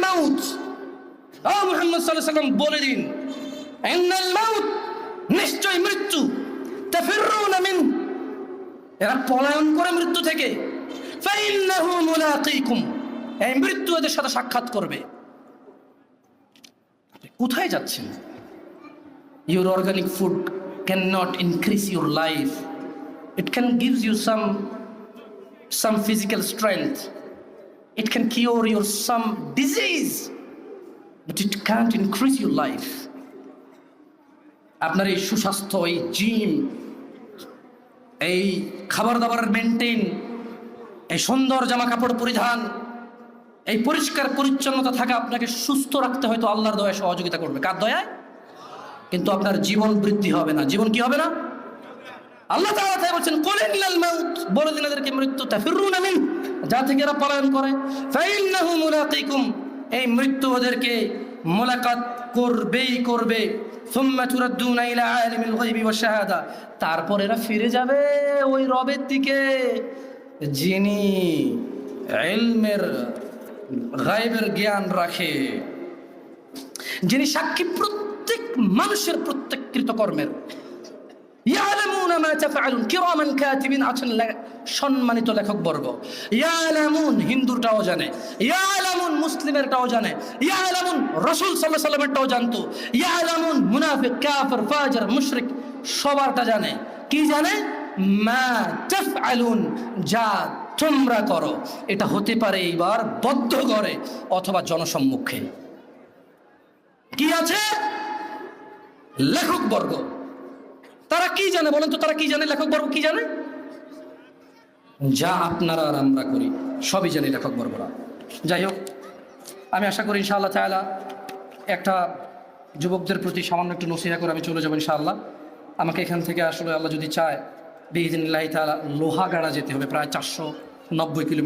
মাউত, ও মুহাম্মদ সাল্লাল্লাহু আলাইহি ওয়াসাল্লাম বলে দিন, ইন্নাল মাউত, নিশ্চয় মৃত্যু, তাফিরুনা মিন, এরা পলায়ন করে মৃত্যু থেকে, ফাইন্নাহু মুলাকীকুম, এই মৃত্যু এদের সাথে সাক্ষাৎ করবে। কোথায় যাচ্ছেন? Your organic food cannot increase your life. It can give you some physical strength. It can cure your some disease, but it can't increase your life. আপনার এই সুস্বাস্থ্য, এই জিম, এই খাবার দাবার মেনটেন, এই সুন্দর জামা কাপড় পরিধান, এই পরিষ্কার পরিচ্ছন্নতা থাকা আপনাকে সুস্থ রাখতে হয়তো আল্লাহর দয়ায় সহযোগিতা করবে। কার দয়ায়? কিন্তু আপনার জীবন বৃদ্ধি হবে না। জীবন কি হবে না? আল্লাহ তাআলা তাই বলছেন, কুল ইন্নাল মাউত, বলে দিন এদেরকে মৃত্যু, তাফিরুনা মিন, যা থেকে এরা পলায়ন করে, ফাইন্নাহু মুলাকীকুম, এই মৃত্যু ওদেরকে মুলাকাত করবেই করবে। সুম্মা তুরাদ্দুনা ইলা আলিমিল গায়বি ওয়াশ শাহাদা, তারপর এরা ফিরে যাবে ওই রবের দিকে যিনি ইলমের গায়বের জ্ঞান রাখে, যিনি সাক্ষী প্রত্যেক মানুষের প্রত্যেক কৃতকর্মের। ইয়ালামুনা মা তাফআলুন, কিরামান কাতিবিন, আছেন সম্মানিত লেখক বর্গ। ইয়ালামুন হিন্দুটাও জানে, ইয়ালামুন মুসলিমেরটাও জানে, ইয়ালামুন রাসূল সাল্লাল্লাহু আলাইহি ওয়াসাল্লামেরটাও জানতো, ইয়ালামুন মুনাফিক, কাফির, ফাজির, মুশরিক সবারটা জানে। কি জানে? মা তাফআলুন, যা তোমরা করো। এটা হতে পারে এইবার বদ্ধ করে অথবা জনসম্মুখে। কি আছে? লেখক বর্গ তারা কি জানে বলেন তো? তারা কি জানে? লেখক বর্গ কি জানে? যা আপনারা আর আমরা করি সবই জানি লেখক বর্গরা। যাই হোক, আমি আশা করি ইনশাআল্লাহ তাআলা একটা যুবকদের প্রতি সামান্য একটু নসিহা করে আমি চলে যাবো ইনশাআল্লাহ। আমাকে এখান থেকে আসলে আল্লাহ যদি চায় বিইذনিল্লাহি তাআলা লোহাগাড়া যেতে হবে, প্রায় 490 কিলোমিটার।